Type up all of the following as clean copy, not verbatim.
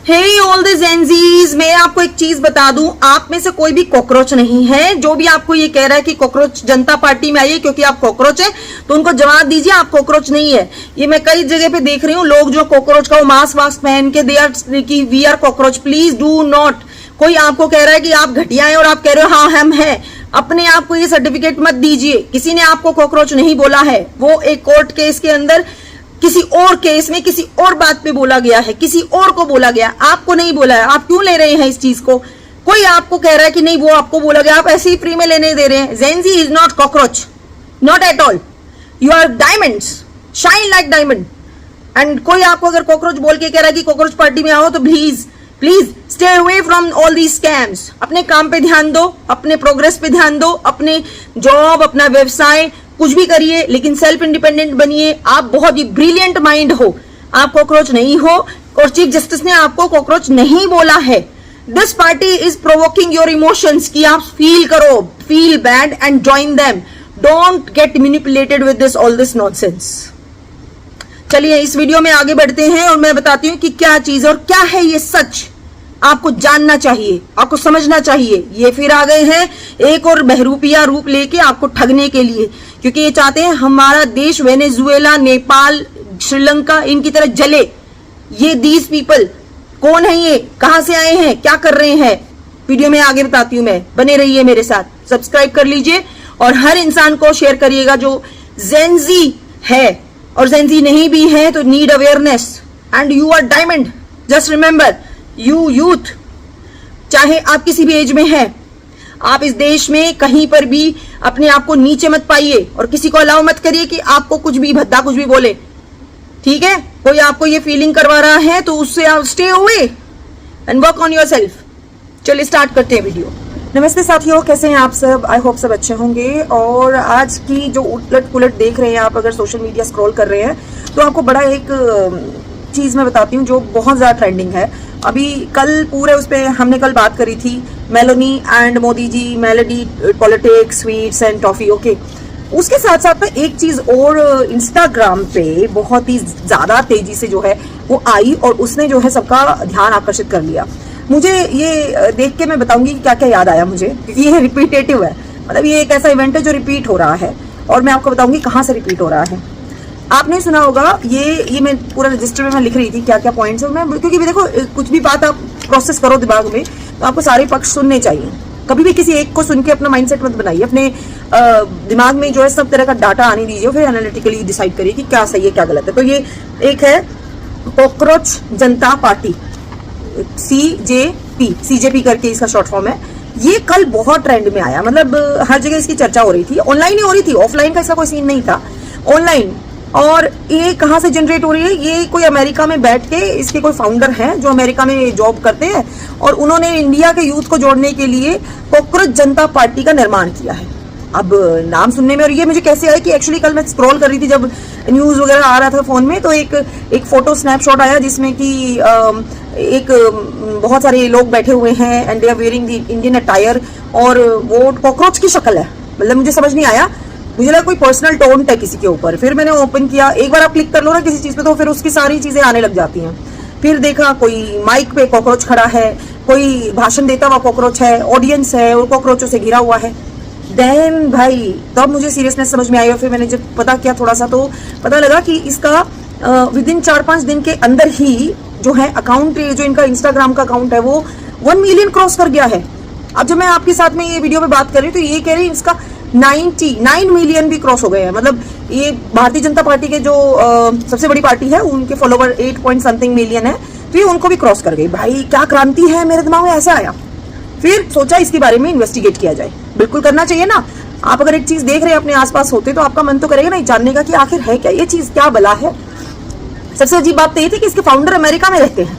Hey all the Gen Zs, मैं आपको एक चीज बता दूं, आप में से कोई भी कॉकरोच नहीं है। जो भी आपको ये कह रहा है कि कॉकरोच जनता पार्टी में आइए क्योंकि आप कॉकरोच है, तो उनको जवाब दीजिए आप कॉकरोच नहीं है। ये मैं कई जगह पे देख रही हूँ, लोग जो कॉकरोच का वो मास्क वास्क पहन के दे आर की we are cockroach. Please do not. कोई आपको कह रहा है कि आप घटिया हैं और आप कह रहे हो हाँ हम हैं, अपने आप को ये सर्टिफिकेट मत दीजिए। किसी ने आपको कॉकरोच नहीं बोला है, वो एक कोर्ट केस के अंदर किसी और केस में किसी और बात पे बोला गया है, किसी और को बोला गया, आपको नहीं बोला है। आप क्यों ले रहे हैं इस चीज को? कोई आपको कह रहा है कि नहीं वो आपको बोला गया, आप ऐसे ही फ्री में लेने दे रहे हैं। Gen Z is not cockroach, not at all. You are diamonds, shine like diamond. And कोई आपको अगर कॉकरोच बोल के कह रहा है कि कॉकरोच पार्टी में आओ, तो please please stay away from all these scams. अपने काम पे ध्यान दो, अपने प्रोग्रेस पे ध्यान दो, अपने जॉब, अपना व्यवसाय, कुछ भी करिए, लेकिन सेल्फ इंडिपेंडेंट बनिए। आप बहुत ही ब्रिलियंट माइंड हो, आप कॉकरोच नहीं हो, और चीफ जस्टिस ने आपको कॉकरोच नहीं बोला है। This party is provoking your emotions कि आप फील करो, feel bad and join them. Don't get manipulated with this all this nonsense. चलिए इस वीडियो में आगे बढ़ते हैं और मैं बताती हूँ कि क्या चीज और क्या है ये सच। आपको जानना चाहिए, आपको समझना चाहिए। ये फिर आ गए हैं एक और बहरूपिया रूप लेके आपको ठगने के लिए, क्योंकि ये चाहते हैं हमारा देश वेनेजुएला, नेपाल, श्रीलंका इनकी तरह जले। ये दीज पीपल कौन है, ये कहां से आए हैं, क्या कर रहे हैं, वीडियो में आगे बताती हूं मैं। बने रहिए मेरे साथ, सब्सक्राइब कर लीजिए और हर इंसान को शेयर करिएगा जो जेनजी है, और जेनजी नहीं भी है तो need awareness. And you are diamond, just remember you youth, चाहे आप किसी भी एज में हैं, आप इस देश में कहीं पर भी अपने आप को नीचे मत पाइए और किसी को अलाउ मत करिए कि आपको कुछ भी भद्दा कुछ भी बोले। ठीक है, कोई आपको ये फीलिंग करवा रहा है तो उससे आप stay away and work on yourself. चलिए स्टार्ट करते हैं वीडियो। नमस्ते साथियों, कैसे हैं आप सब? आई होप सब अच्छे होंगे। और आज की जो उलट पुलट देख रहे हैं आप, अगर सोशल मीडिया स्क्रॉल कर रहे हैं तो आपको बड़ा एक चीज मैं बताती हूँ जो बहुत ज्यादा ट्रेंडिंग है। अभी कल पूरे उस पर हमने कल बात करी थी, Meloni and Modi ji, melody, politics, sweets and toffee. Okay, उसके साथ साथ में एक चीज और इंस्टाग्राम पे बहुत ही ज्यादा तेजी से जो है वो आई और उसने जो है सबका ध्यान आकर्षित कर लिया। मुझे ये देख के मैं बताऊंगी कि क्या क्या याद आया मुझे, क्योंकि ये रिपीटेटिव है। मतलब ये एक ऐसा इवेंट है जो रिपीट हो रहा है और मैं आपको बताऊंगी कहाँ से रिपीट हो रहा है। आपने सुना होगा, ये मैं पूरा रजिस्टर में मैं लिख रही थी क्या क्या पॉइंट्स है मैं, क्योंकि भी देखो कुछ भी बात आप प्रोसेस करो दिमाग में तो आपको सारे पक्ष सुनने चाहिए। कभी भी किसी एक को सुन के अपना माइंडसेट मत बनाइए, अपने दिमाग में जो है सब तरह का डाटा आने दीजिए, फिर एनालिटिकली डिसाइड करिए कि क्या सही है क्या गलत है। तो ये एक है कॉकरोच जनता पार्टी, सीजेपी करके इसका शॉर्ट फॉर्म है। ये कल बहुत ट्रेंड में आया, मतलब हर जगह इसकी चर्चा हो रही थी। ऑनलाइन ही हो रही थी, ऑफलाइन का इसका कोई सीन नहीं था, ऑनलाइन। और ये कहाँ से जनरेट हो रही है? ये कोई अमेरिका में बैठ के, इसके कोई फाउंडर हैं जो अमेरिका में जॉब करते हैं और उन्होंने इंडिया के यूथ को जोड़ने के लिए कॉकरोच जनता पार्टी का निर्माण किया है। अब नाम सुनने में, और ये मुझे कैसे आया कि एक्चुअली कल मैं स्क्रॉल कर रही थी जब न्यूज वगैरह आ रहा था फोन में, तो एक फोटो स्नैपशॉट आया जिसमें कि एक बहुत सारे लोग बैठे हुए हैं and they are wearing the Indian attire, और वो कॉकरोच की शक्ल है। मतलब मुझे समझ नहीं आया, मुझे लगा कोई पर्सनल टोंट है किसी के ऊपर। फिर मैंने ओपन किया, एक बार आप क्लिक कर लो ना किसी चीज पे तो फिर उसकी सारी चीजें आने लग जाती हैं। फिर देखा कोई माइक पे कॉकरोच खड़ा है, कोई भाषण देता हुआ कॉकरोच है, ऑडियंस है और कॉकरोचों से घिरा हुआ है। देन भाई तब मुझे सीरियसनेस समझ में आई और फिर मैंने जब पता किया थोड़ा सा तो पता लगा कि इसका विद इन 4-5 दिन के अंदर ही जो है अकाउंट, जो इनका इंस्टाग्राम का अकाउंट है वो 1 मिलियन क्रॉस कर गया है। अब जब मैं आपके साथ में ये वीडियो में बात कर रही हूँ तो ये कह रही है इसका 99 मिलियन भी क्रॉस हो गए हैं। मतलब ये भारतीय जनता पार्टी के जो सबसे बड़ी पार्टी है उनके फॉलोवर 8 पॉइंट समथिंग मिलियन है, तो ये उनको भी क्रॉस कर गई। भाई क्या क्रांति है, मेरे दिमाग में ऐसा आया। फिर सोचा इसके बारे में इन्वेस्टिगेट किया जाए। बिल्कुल करना चाहिए ना। आप अगर एक चीज देख रहे हैं अपने आसपास होते तो आपका मन तो करेगा ना जानने का कि आखिर है क्या ये चीज, क्या भला है। सबसे अजीब बात तो ये थी कि इसके फाउंडर अमेरिका में रहते हैं,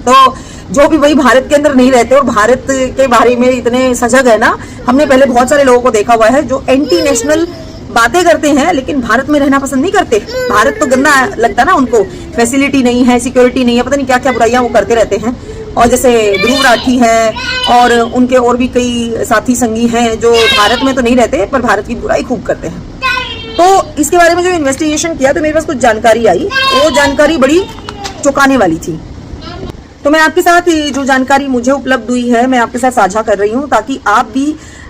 तो जो भी वही भारत के अंदर नहीं रहते और भारत के बारे में इतने सजग है ना। हमने पहले बहुत सारे लोगों को देखा हुआ है जो एंटी नेशनल बातें करते हैं लेकिन भारत में रहना पसंद नहीं करते। भारत तो गंदा लगता ना उनको, फैसिलिटी नहीं है, सिक्योरिटी नहीं है, पता नहीं क्या क्या बुराइयां वो करते रहते हैं। और जैसे ध्रुव राठी है और उनके और भी कई साथी संगी हैं जो भारत में तो नहीं रहते पर भारत की बुराई खूब करते हैं। तो इसके बारे में जो इन्वेस्टिगेशन किया तो मेरे पास कुछ जानकारी आई, वो जानकारी बड़ी चौंकाने वाली थी। तो मैं आपके साथ जो जानकारी मुझे उपलब्ध हुई है मैं आपके साथ साझा कर रही हूँ, ताकि आप भी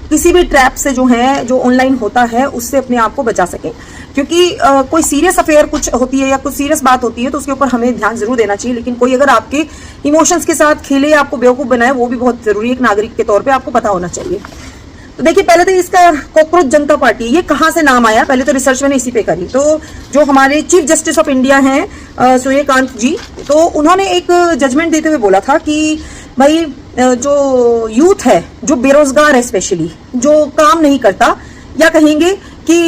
किसी भी ट्रैप से जो है जो ऑनलाइन होता है उससे अपने आप को बचा सकें। क्योंकि कोई सीरियस अफेयर कुछ होती है या कुछ सीरियस बात होती है तो उसके ऊपर हमें ध्यान जरूर देना चाहिए, लेकिन कोई अगर आपके इमोशंस के साथ खेले, आपको बेवकूफ बनाए, वो भी बहुत जरूरी है। एक नागरिक के तौर पे आपको पता होना चाहिए। तो देखिए, पहले तो इसका कॉकरोच जनता पार्टी ये कहाँ से नाम आया, पहले तो रिसर्च मैंने इसी पे करी। तो जो हमारे चीफ जस्टिस ऑफ इंडिया हैं सूर्यकांत जी, तो उन्होंने एक जजमेंट देते हुए बोला था कि भाई जो यूथ है, जो बेरोजगार है, स्पेशली जो काम नहीं करता या कहेंगे कि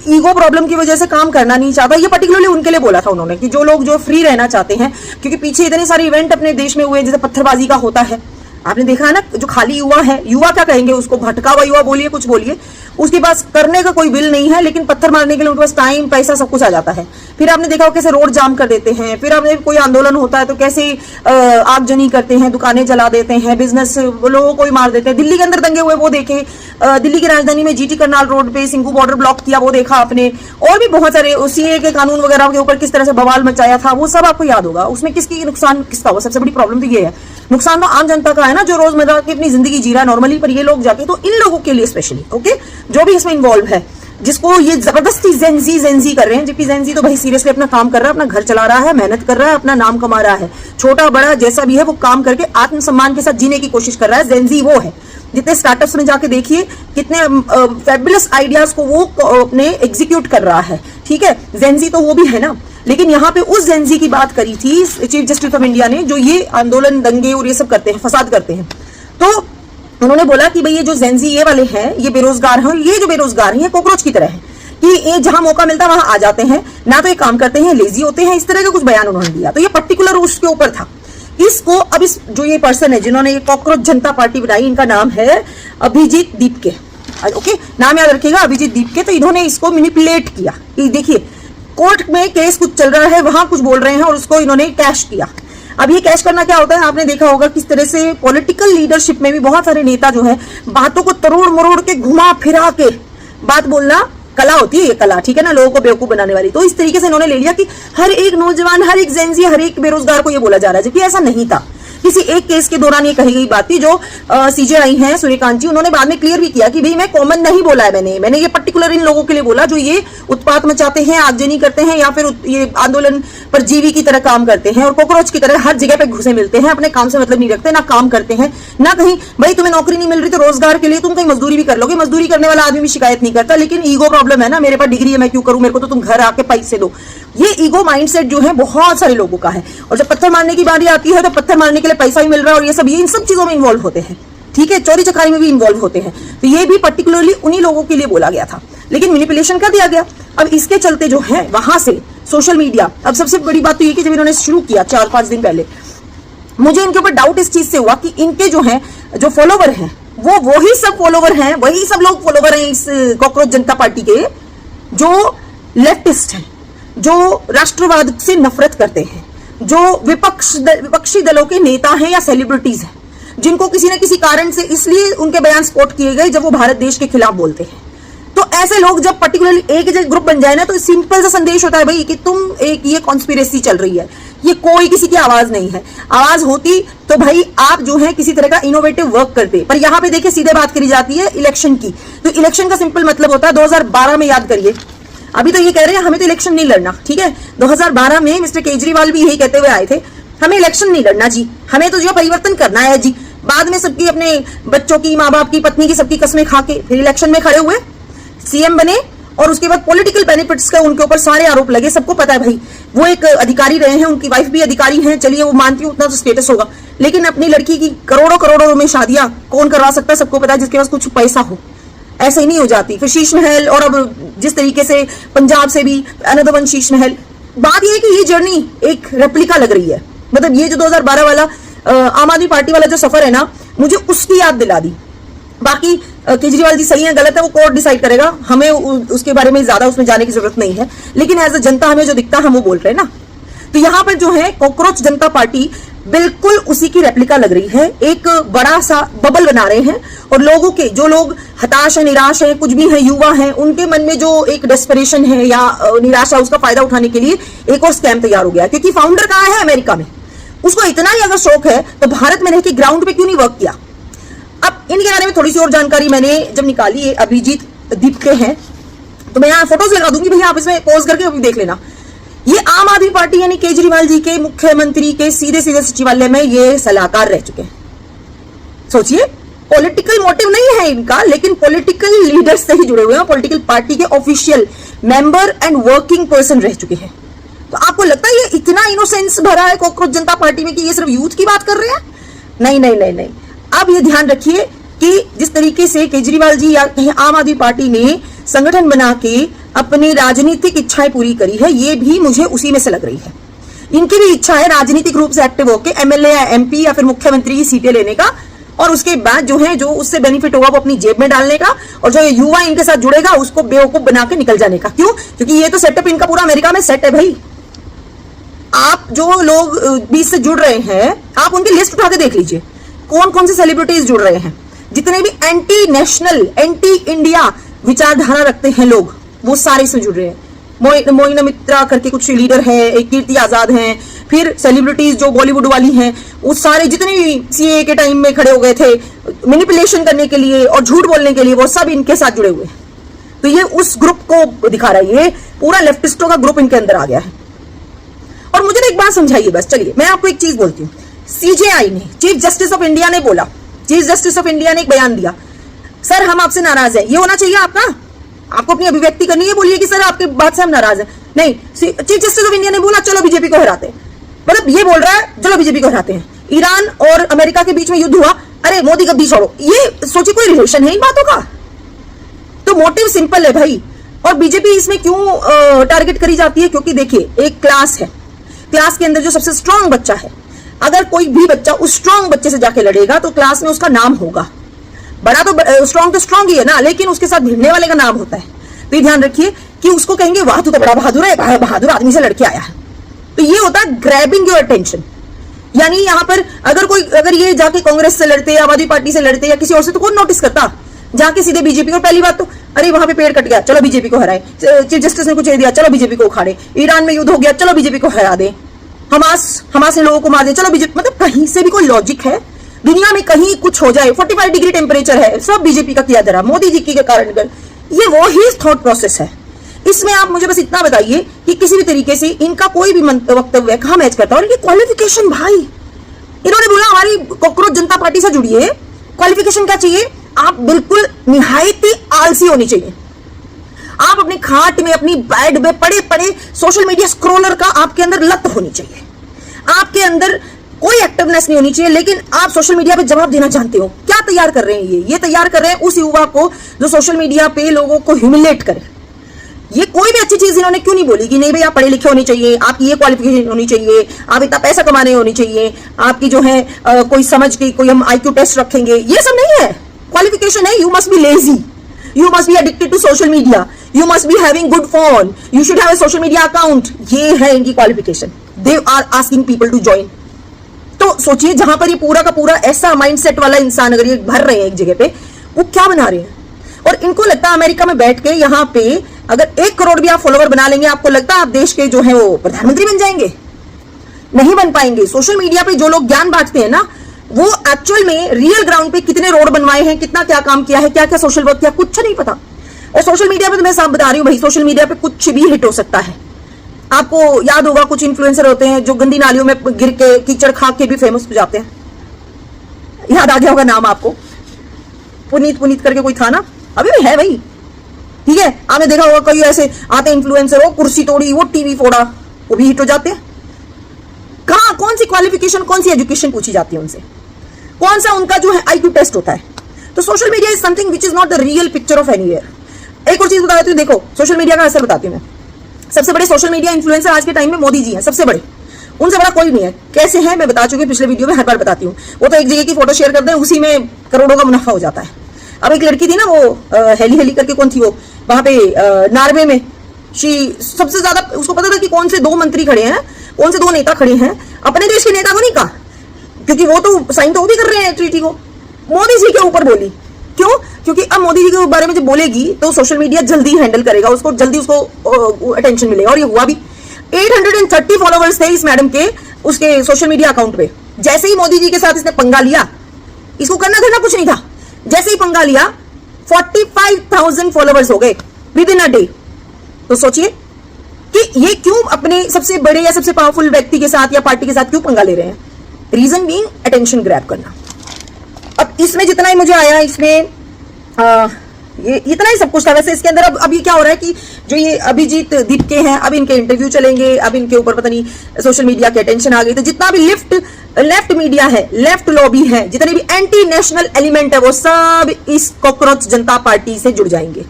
ईगो प्रॉब्लम की वजह से काम करना नहीं चाहता, ये पर्टिकुलरली उनके लिए बोला था उन्होंने कि जो लोग जो फ्री रहना चाहते हैं, क्योंकि पीछे इतने सारे इवेंट अपने देश में हुए, जैसे पत्थरबाजी का होता है, आपने देखा है ना, जो खाली युवा है, युवा क्या कहेंगे उसको, भटका हुआ युवा बोलिए, कुछ बोलिए, उसके पास करने का कोई विल नहीं है, लेकिन पत्थर मारने के लिए उनके पास टाइम, पैसा, सब कुछ आ जाता है। फिर आपने देखा हो कैसे रोड जाम कर देते हैं, फिर आपने कोई आंदोलन होता है तो कैसे आगजनी करते हैं, दुकानें जला देते हैं, बिजनेस लोगों को ही मार देते हैं। दिल्ली के अंदर दंगे हुए वो देखे, दिल्ली की राजधानी में जीटी करनाल रोड पे सिंघू बॉर्डर ब्लॉक किया वो देखा आपने, और भी बहुत सारे सीए के कानून वगैरह के ऊपर किस तरह से बवाल मचाया था, वो सब आपको याद होगा। उसमें किसकी नुकसान किसका हुआ, सबसे बड़ी प्रॉब्लम तो ये है, नुकसान तो आम जनता का है ना, जो रोजमर्रा की अपनी जिंदगी जी रहा है नॉर्मली, पर ये लोग जाके, तो इन लोगों के लिए स्पेशली, ओके, जो भी इसमें इन्वॉल्व है, जिसको ये जबरदस्ती जेंजी कर रहे हैं, जबकि जेंजी तो भाई सीरियसली अपना काम कर रहा है, अपना घर चला रहा है, मेहनत कर रहा है, अपना नाम कमा रहा है, छोटा बड़ा जैसा भी है वो काम करके आत्मसम्मान के साथ जीने की कोशिश कर रहा है। जेंजी वो है, जितने स्टार्टअप्स में जाके देखिए कितने फैबुलस आइडियाज को वो अपने एग्जीक्यूट कर रहा है, ठीक है, जेंजी तो वो भी है ना। लेकिन यहाँ पे उस जेंजी की बात करी थी चीफ जस्टिस ऑफ इंडिया ने, जो ये आंदोलन, दंगे और ये सब करते हैं, फसाद करते हैं। तो उन्होंने बोला कि भाई ये जो जेंजी ये वाले हैं, ये बेरोजगार हैं, ये जो बेरोजगार हैं ये कॉकरोच की तरह है, कि ये जहां मौका मिलता है वहां आ जाते हैं, ना तो ये काम करते हैं, लेजी होते हैं, इस तरह का कुछ बयान उन्होंने दिया। तो ये पर्टिकुलर उसके ऊपर था। इसको अब इस जो ये पर्सन है जिन्होंने ये कॉकरोच जनता पार्टी बनाई, इनका नाम है अभिजीत दीपके, ओके, नाम याद रखिएगा, अभिजीत दीपके। तो इन्होंने इसको मैनिपुलेट किया कि देखिए कोर्ट में केस कुछ चल रहा है, वहां कुछ बोल रहे हैं और उसको इन्होंने कैश किया। अब ये कैश करना क्या होता है, आपने देखा होगा किस तरह से पॉलिटिकल लीडरशिप में भी बहुत सारे नेता जो है बातों को तरोड़ मरोड़ के, घुमा फिरा के बात बोलना कला होती है, ये कला, ठीक है ना, लोगों को बेवकूफ बनाने वाली। तो इस तरीके से इन्होंने ले लिया कि हर एक नौजवान, हर एक जेंजी, हर एक बेरोजगार को ये बोला जा रहा है, जबकि ऐसा नहीं था। किसी एक केस के दौरान ये कही गई बात थी, जो सीजेआई हैं सूर्यकांत जी, उन्होंने बाद में क्लियर भी किया कि भाई मैं कॉमन नहीं बोला है, मैंने ये पर्टिकुलर इन लोगों के लिए बोला जो ये उत्पात मचाते हैं, आगजनी करते हैं, या फिर ये आंदोलन पर जीवी की तरह काम करते हैं और कॉकरोच की तरह हर जगह पे घुसे मिलते हैं, अपने काम से मतलब नहीं रखते, ना काम करते हैं, ना कहीं भाई तुम्हें नौकरी नहीं मिल रही तो रोजगार के लिए तुम कहीं मजदूरी भी कर लोगे, मजदूरी करने वाला आदमी भी शिकायत नहीं करता, लेकिन ईगो प्रॉब्लम है ना, मेरे पास डिग्री है मैं क्यों करूं, मेरे को तो तुम घर आके पैसे दो। ये ईगो माइंडसेट जो है बहुत सारे लोगों का है। और जब पत्थर मारने की बारी आती है तो पत्थर मारने के लिए पैसा भी मिल रहा है, और ये सब, ये इन सब चीजों में इन्वॉल्व होते हैं, ठीक है, चोरी चकारी में भी इन्वॉल्व होते हैं। तो ये भी पर्टिकुलरली उन्हीं लोगों के लिए बोला गया था, लेकिन मैनिपुलेशन कर दिया गया। अब इसके चलते जो है वहां से सोशल मीडिया, अब सबसे बड़ी बात तो ये कि जब इन्होंने शुरू किया 4-5 दिन पहले, मुझे इनके ऊपर डाउट इस चीज से हुआ कि इनके जो है जो फॉलोवर हैं वो वही सब फॉलोवर हैं, वही सब लोग फॉलोवर हैं इस कॉकरोच जनता पार्टी के, जो लेफ्टिस्ट हैं, जो राष्ट्रवाद से नफरत करते हैं, जो विपक्षी दलों के नेता हैं या सेलिब्रिटीज हैं, जिनको किसी न किसी कारण से इसलिए उनके बयान सपोर्ट किए गए जब वो भारत देश के खिलाफ बोलते हैं। तो ऐसे लोग जब पर्टिकुलरली एक ग्रुप बन जाए ना, तो सिंपल सा संदेश होता है भाई कि तुम एक ये कॉन्स्पिरेसी चल रही है, ये कोई किसी की आवाज नहीं है। आवाज होती तो भाई आप जो है किसी तरह का इनोवेटिव वर्क करते, पर यहाँ पे देखिए सीधे बात करी जाती है इलेक्शन की। तो इलेक्शन का सिंपल मतलब होता है 2012 में, याद करिए, अभी तो ये कह रहे हैं हमें तो इलेक्शन नहीं लड़ना, ठीक है, 2012 में मिस्टर केजरीवाल भी यही कहते हुए आए थे, हमें इलेक्शन नहीं लड़ना जी, हमें तो जो परिवर्तन करना है जी। बाद में सबकी, अपने बच्चों की, माँ बाप की, पत्नी की, सबकी कस्में खा के फिर इलेक्शन में खड़े हुए, सीएम बने, और उसके बाद पॉलिटिकल बेनिफिट्स का उनके ऊपर सारे आरोप लगे। सबको पता है भाई वो एक अधिकारी रहे हैं, उनकी वाइफ भी अधिकारी हैं, चलिए वो मानती हूँ, उतना तो स्टेटस होगा, लेकिन अपनी लड़की की करोड़ों में शादियां कौन करवा सकता है, सबको पता है, जिसके पास कुछ पैसा हो। ऐसे ही नहीं हो जाती। फिर शीश महल, और अब जिस तरीके से पंजाब से भी अनदर वन शीश महल। बात यह है कि ये जर्नी एक रेप्लिका लग रही है, मतलब ये जो 2012 वाला आम आदमी पार्टी वाला जो सफर है ना, मुझे उसकी याद दिला दी। बाकी केजरीवाल जी सही है गलत है वो कोर्ट डिसाइड करेगा, हमें उसके बारे में ज्यादा उसमें जाने की जरूरत नहीं है, लेकिन एज अ जनता हमें जो दिखता है हम वो बोल रहे हैं ना। तो यहाँ पर जो है कॉकरोच जनता पार्टी बिल्कुल उसी की रेप्लिका लग रही है, एक बड़ा सा बबल बना रहे हैं, और लोगों के, जो लोग हताश है, निराश है, कुछ भी है, युवा है, उनके मन में जो एक डेस्परेशन है या निराशा, उसका फायदा उठाने के लिए एक और स्कैम तैयार हो गया। क्योंकि फाउंडर कहाँ है? अमेरिका में। उसको इतना ही अगर शौक है तो भारत में रह के ग्राउंड पे क्यों नहीं वर्क किया। अब इनके बारे में थोड़ी सी और जानकारी मैंने जब निकाली है, अभिजीत दीप्ते हैं, तो मैं यहाँ फोटोज लगा दूंगी भैया, आप इसमें पॉज करके अभी देख लेना। ये आम आदमी पार्टी यानी केजरीवाल जी के मुख्यमंत्री के सीधे सीधे सचिवालय में ये सलाहकार रह चुके हैं। सोचिए, पॉलिटिकल मोटिव नहीं है इनका, लेकिन पॉलिटिकल लीडर्स से ही जुड़े हुए हैं, पॉलिटिकल पार्टी के official member and working person रह चुके हैं। तो आपको लगता है ये इतना इनोसेंस भरा है कॉकरोच जनता पार्टी में कि ये सिर्फ यूथ की बात कर रहे हैं? नहीं नहीं नहीं नहीं। अब ये ध्यान रखिए कि जिस तरीके से केजरीवाल जी या कहीं आम आदमी पार्टी ने संगठन बना के अपनी राजनीतिक इच्छाएं पूरी करी है, ये भी मुझे उसी में से लग रही है। इनकी भी इच्छा है राजनीतिक रूप से एक्टिव होकर एमएलए या एमपी या फिर मुख्यमंत्री की सीटें लेने का, और उसके बाद जो है जो उससे बेनिफिट होगा वो अपनी जेब में डालने का, और जो युवा इनके साथ जुड़ेगा उसको बेवकूफ बना के निकल जाने का। क्यों? क्योंकि ये तो सेटअप इनका पूरा अमेरिका में सेट है भाई। आप जो लोग बीच से जुड़ रहे हैं, आप उनकी लिस्ट उठा के देख लीजिए कौन कौन से सेलिब्रिटीज जुड़ रहे हैं। जितने भी एंटी नेशनल, एंटी इंडिया विचारधारा रखते हैं लोग, वो सारे इसमें जुड़ रहे हैं। मोइना मित्रा करके कुछ लीडर है, एक कीर्ति आजाद हैं, फिर सेलिब्रिटीज जो बॉलीवुड वाली हैं, वो सारे जितने भी सीए के टाइम में खड़े हो गए थे मैनिपुलेशन करने के लिए और झूठ बोलने के लिए, वो सब इनके साथ जुड़े हुए हैं। तो ये उस ग्रुप को दिखा रहा है, ये पूरा लेफ्टिस्टों का ग्रुप इनके अंदर आ गया है। और मुझे ना एक बात समझाइए बस, चलिए मैं आपको एक चीज बोलती हूँ। सीजेआई ने, चीफ जस्टिस ऑफ इंडिया ने बोला, चीफ जस्टिस ऑफ इंडिया ने एक बयान दिया, सर हम आपसे नाराज है। ये होना चाहिए आपका, आपको अपनी अभिव्यक्ति करनी है, बोलिए कि सर आपके बात से हम नाराज हैं। नहीं, चीफ जस्टिस ऑफ इंडिया ने बोला चलो बीजेपी को हराते हैं, मतलब ये बोल रहा है चलो बीजेपी को हराते हैं। ईरान और अमेरिका के बीच में युद्ध हुआ, अरे मोदी गद्दी छोड़ो, ये सोचिए कोई रिलेशन है इन बातों का? तो मोटिव सिंपल है भाई। और बीजेपी इसमें क्यों टारगेट करी जाती है? क्योंकि देखिए एक क्लास है, क्लास के अंदर जो सबसे स्ट्रांग बच्चा है, अगर कोई भी बच्चा उस स्ट्रांग बच्चे से जाके लड़ेगा तो क्लास में उसका नाम होगा। बड़ा तो स्ट्रांग ही है ना, लेकिन उसके साथ भिड़ने वाले का नाम होता है। तो ये ध्यान रखिए कि उसको कहेंगे वाह तू तो बड़ा बहादुर है, बहादुर आदमी से लड़के आया है। तो ये होता है ग्रैबिंग योर अटेंशन। यानी यहां पर अगर ये जाके कांग्रेस से लड़ते, आम आदमी पार्टी से लड़ते या किसी और से, तो कौन नोटिस करता? जाके सीधे बीजेपी। और पहली बात तो अरे वहां पे पेड़ कट गया, चलो बीजेपी को हराए, चीफ जस्टिस ने कुछ दिया, चलो बीजेपी को उखाड़े, ईरान में युद्ध हो गया, चलो बीजेपी को हरा दे, हमास ने लोगों को मार दिया, चलो बीजेपी। मतलब कहीं से भी कोई लॉजिक है? दुनिया में कहीं कुछ हो जाए, 45 डिग्री टेम्परेचर है, सब बीजेपी का किया धरा, मोदी जी के कारण। ये वो ही थॉट प्रोसेस है। इसमें आप मुझे बस इतना बताइए कि किसी भी तरीके से इनका कोई भी वक्तव्य कहां मैच करता है। और ये क्वालिफिकेशन भाई, इन्होंने बोला हमारी कॉकरोच जनता पार्टी से जुड़िए, क्वालिफिकेशन क्या चाहिए? आप बिल्कुल निहायत ही आलसी होनी चाहिए। आप अपनी खाट में, अपनी बेड में पड़े पड़े सोशल मीडिया स्क्रॉलर का आपके अंदर लत होनी चाहिए। आपके अंदर कोई एक्टिवनेस नहीं होनी चाहिए, लेकिन आप सोशल मीडिया पे जवाब देना जानते हो। क्या तैयार कर रहे हैं ये तैयार कर रहे हैं उस युवा को जो सोशल मीडिया पे लोगों को ह्यूमिलेट करे। ये कोई भी अच्छी चीज इन्होंने क्यों नहीं बोली कि नहीं भाई आप पढ़े लिखे होने चाहिए, आपकी ये क्वालिफिकेशन होनी चाहिए, आप इतना पैसा कमाने होनी चाहिए, आपकी जो है कोई समझ के कोई हम IQ टेस्ट रखेंगे, ये सब नहीं है। क्वालिफिकेशन है you must be lazy, you must be addicted to social media, you must be having good phone, you should have a social media account। ये है इनकी qualification. they are asking people to join। तो सोचिए जहां पर ये पूरा का पूरा ऐसा माइंडसेट वाला इंसान अगर ये भर रहे हैं एक जगह पे, वो क्या बना रहे हैं? और इनको लगता है अमेरिका में बैठ के यहाँ पे अगर 1 करोड़ भी आप फॉलोवर बना लेंगे, आपको लगता है आप देश के जो है वो प्रधानमंत्री बन जाएंगे? नहीं बन पाएंगे। सोशल मीडिया पे जो लोग ज्ञान बांटते हैं ना, वो एक्चुअल में रियल ग्राउंड पे कितने रोड बनवाए हैं, कितना क्या काम किया है, क्या क्या सोशल वर्क किया, कुछ नहीं पता। और सोशल मीडिया पे तो मैं साफ बता रही हूँ भाई, सोशल मीडिया पे कुछ भी हिट हो सकता है। आपको याद होगा कुछ इन्फ्लुएंसर होते हैं जो गंदी नालियों में गिर के कीचड़ खा के भी फेमस हो जाते हैं। याद आ गया होगा नाम आपको, पुनीत करके कोई था ना, अभी भी है भाई, ठीक है। आपने देखा होगा कई ऐसे आते इन्फ्लुएंसर, वो कुर्सी तोड़ी, वो टीवी फोड़ा, वो भी हिट हो जाते हैं। कहां कौन सी क्वालिफिकेशन, कौन सी एजुकेशन पूछी जाती है उनसे, कौन सा उनका जो है IQ टेस्ट होता है? तो social media is something which is not the real picture of anywhere. एक और चीज बता देती हूँ, देखो सोशल मीडिया का असर बताती हूँ मैं। सबसे बड़े सोशल मीडिया इन्फ्लुएंसर आज के टाइम में मोदी जी हैं, सबसे बड़े, उनसे बड़ा कोई नहीं है। कैसे हैं मैं बता चुकी हूँ पिछले वीडियो में, हर बार बताती हूँ। वो तो एक जगह की फोटो शेयर करते हैं, उसी में करोड़ों का मुनाफा हो जाता है। अब एक लड़की थी ना, वो हेली करके, कौन थी वो, वहां पे नॉर्वे में, सबसे ज्यादा उसको पता था कि कौन से 2 मंत्री खड़े हैं, कौन से 2 नेता खड़े हैं, अपने देश के नेता को नहीं कहा, क्योंकि वो तो साइन तो वो भी कर रहे हैं ट्रीटी को, मोदी जी के ऊपर बोली। क्यों? क्योंकि अब मोदी जी के बारे में जब बोलेगी तो सोशल मीडिया जल्दी हैंडल करेगा उसको, जल्दी उसको अटेंशन मिलेगा। और ये हुआ भी। 830 फॉलोवर्स थे इस मैडम के उसके सोशल मीडिया अकाउंट पे। जैसे ही मोदी जी के साथ इसने पंगा लिया, इसको करना धरना कुछ नहीं था, जैसे ही पंगा लिया 45,000 फॉलोवर्स हो गए विद इन अ डे। तो सोचिए कि ये क्यों अपने सबसे बड़े या सबसे पावरफुल व्यक्ति के साथ या पार्टी के साथ क्यों पंगा ले रहे हैं? रीजन बीइंग अटेंशन ग्रैब करना। अब इसमें जितना ही मुझे आया, इसमें ये इतना ही सब कुछ था। वैसे इसके अंदर अब ये क्या हो रहा है कि जो ये अभिजीत दीपके हैं, अब इनके इंटरव्यू चलेंगे, अब इनके ऊपर पता नहीं सोशल मीडिया की अटेंशन आ गई। तो जितना भी लेफ्ट मीडिया है, लेफ्ट लॉबी है, जितने भी एंटी नेशनल एलिमेंट है, वो सब इस कॉकरोच जनता पार्टी से जुड़ जाएंगे।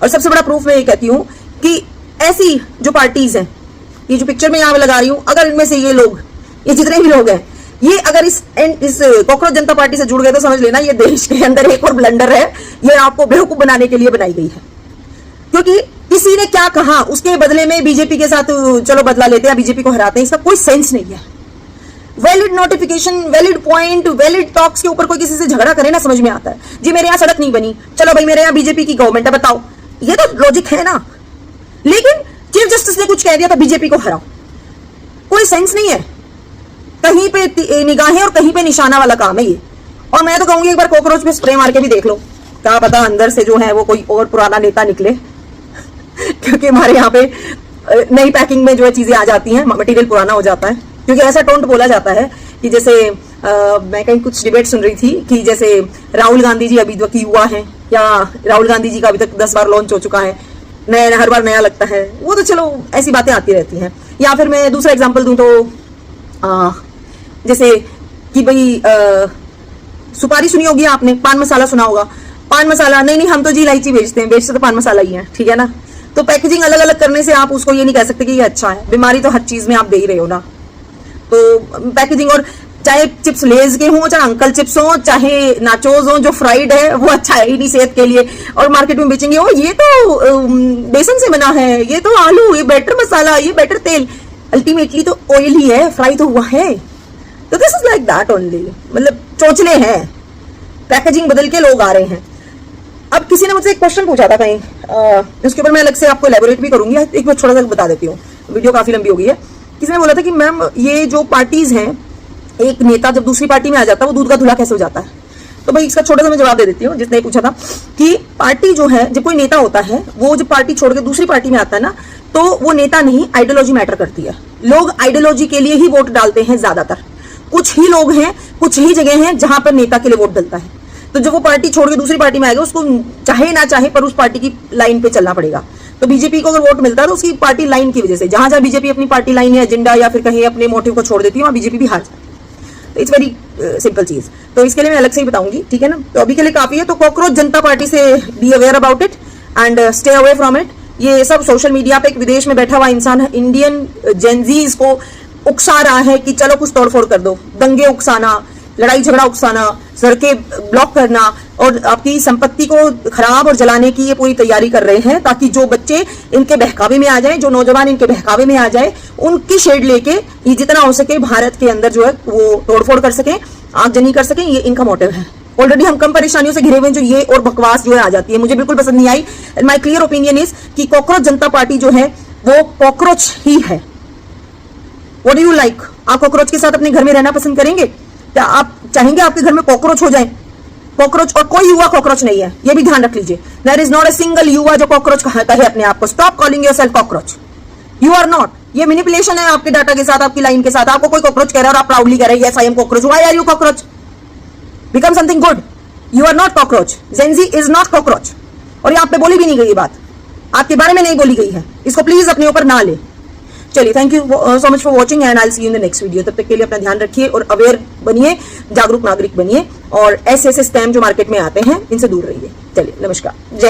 और सबसे बड़ा प्रूफ मैं ये कहती हूं कि ऐसी जो पार्टीज हैं, ये जो पिक्चर में यहां लगा रही हूं, अगर इनमें से ये लोग, ये जितने भी लोग हैं, ये अगर इस कॉकरोच जनता पार्टी से जुड़ गए तो समझ लेना ये देश के अंदर एक और ब्लंडर है। ये आपको बेवकूफ बनाने के लिए बनाई गई है, क्योंकि किसी ने क्या कहा उसके बदले में बीजेपी के साथ चलो बदला लेते हैं, बीजेपी को हराते हैं। इसका कोई सेंस नहीं है। Valid notification, valid point, valid talks के ऊपर कोई किसी से झगड़ा करे ना, समझ में आता है। जी मेरे यहाँ सड़क नहीं बनी, चलो भाई मेरे यहाँ बीजेपी की गवर्नमेंट है, बताओ, ये तो लॉजिक है ना। लेकिन चीफ जस्टिस ने कुछ कह दिया तो बीजेपी को हराओ, कोई सेंस नहीं है। कहीं पे निगाहें और कहीं पे निशाना वाला काम है ये। और मैं तो कहूंगी एक बार कॉकरोच पे स्प्रे मार के भी देख लो, क्या पता अंदर से जो है वो कोई और पुराना नेता निकले। क्योंकि हमारे यहाँ पे नई पैकिंग में जो है चीजें आ जाती हैं, मटेरियल पुराना हो जाता है। क्योंकि ऐसा टोंट बोला जाता है कि जैसे मैं कहीं कुछ डिबेट सुन रही थी कि जैसे राहुल गांधी जी अभी तक युवा हैं, या राहुल गांधी जी का अभी तक 10 बार लॉन्च हो चुका है, नया हर बार नया लगता है। वो तो चलो ऐसी बातें आती रहती हैं। या फिर मैं दूसरा एग्जाम्पल दूं तो जैसे कि भाई सुपारी सुनी होगी आपने, पान मसाला सुना होगा। पान मसाला नहीं हम तो जी इलायची बेचते हैं, बेचते तो पान मसाला ही है, ठीक है ना। तो पैकेजिंग अलग अलग करने से आप उसको ये नहीं कह सकते कि ये अच्छा है। बीमारी तो हर चीज में आप दे ही रहे हो ना। तो पैकेजिंग, और चाहे चिप्स लेज के हों, चाहे अंकल चिप्स हो, चाहे नाचोज हो, जो फ्राइड है वो अच्छा है ही नहीं सेहत के लिए। और मार्केट में बेचेंगे वो ये तो बेसन से बना है, ये तो आलू, ये बेटर मसाला, ये बेटर तेल। अल्टीमेटली तो ऑयल ही है, फ्राई तो हुआ है। तो this is like that only, मतलब चोचले हैं, पैकेजिंग बदल के लोग आ रहे हैं। अब किसी ने मुझसे एक क्वेश्चन पूछा था कहीं, उसके ऊपर मैं अलग से आपको एलैबोरेट भी करूंगी, एक बार थोड़ा सा बता देती हूँ, वीडियो काफी लंबी हो गई है। किसी ने बोला था कि मैम ये जो पार्टीज हैं, एक नेता जब दूसरी पार्टी में आ जाता है वो दूध का धुला कैसे हो जाता है? तो भाई इसका छोटा सा मैं जवाब दे देती हूँ। जिसने पूछा था कि पार्टी जो है, जब कोई नेता होता है वो जब पार्टी छोड़ के दूसरी पार्टी में आता है ना, तो वो नेता नहीं, आइडियोलॉजी मैटर करती है। लोग आइडियोलॉजी के लिए ही वोट डालते हैं ज्यादातर। कुछ ही लोग हैं, कुछ ही जगह हैं जहां पर नेता के लिए वोट डलता है। तो जब वो पार्टी छोड़ के दूसरी पार्टी में आएगा, उसको चाहे ना चाहे पर उस पार्टी की लाइन पे चलना पड़ेगा। तो बीजेपी को अगर वोट मिलता है तो उसकी पार्टी लाइन की वजह से, जहां जहां बीजेपी अपनी पार्टी लाइन या एजेंडा या फिर कहीं अपने मोटिव को छोड़ देती है, वहां बीजेपी भी हार जाती है। तो इट्स वेरी सिंपल चीज। तो इसके लिए मैं अलग से ही बताऊंगी, ठीक है ना। तो अभी के लिए काफी है। तो कॉकरोच जनता पार्टी से be aware about it and stay away from it. ये सब सोशल मीडिया पे एक विदेश में बैठा हुआ इंसान है, इंडियन जेनजीज को उकसा रहा है कि चलो कुछ तोड़फोड़ कर दो। दंगे उकसाना, लड़ाई झगड़ा उकसाना, सड़कें ब्लॉक करना और आपकी संपत्ति को खराब और जलाने की ये पूरी तैयारी कर रहे हैं, ताकि जो बच्चे इनके बहकावे में आ जाए, जो नौजवान इनके बहकावे में आ जाए, उनकी शेड लेके ये जितना हो सके भारत के अंदर जो है वो तोड़फोड़ कर सके, आगजनी कर सके। ये इनका मोटिव है। ऑलरेडी हम कम परेशानियों से घिरे हुए हैं, जो ये और बकवास जो है आ जाती है, मुझे बिल्कुल पसंद नहीं आई। माई क्लियर ओपिनियन इज कि कॉकरोच जनता पार्टी जो है वो कॉकरोच ही है। What do you like? आप कॉकरोच के साथ अपने घर में रहना पसंद करेंगे? क्या आप चाहेंगे आपके घर में कॉकरोच हो जाए? कॉकरोच, और कोई युवा कॉकरोच नहीं है, ये भी ध्यान रख लीजिए। There is not a single युवा जो कॉकरोच कहता है अपने आप को। Stop calling yourself cockroach, you are not. ये मैनिपुलेशन है आपके डाटा के साथ, आपकी लाइन के साथ। आपको कोई कॉकरोच कह रहा है और आप प्राउडली कह रहे हैं yes I am cockroach. Why are you cockroach? Become something good. You are not cockroach. Gen Z is not cockroach. और ये आप पे बोली भी नहीं गई, ये बात आपके बारे में नहीं बोली गई है। इसको प्लीज अपने ऊपर ना ले। चलिए, thank you so much for watching and I will see you in the next video. तब तक के लिए अपना ध्यान रखिए और अवेयर बनिए, जागरूक नागरिक बनिए और ऐसे स्कैम जो मार्केट में आते हैं इनसे दूर रहिए। चलिए, नमस्कार, जय।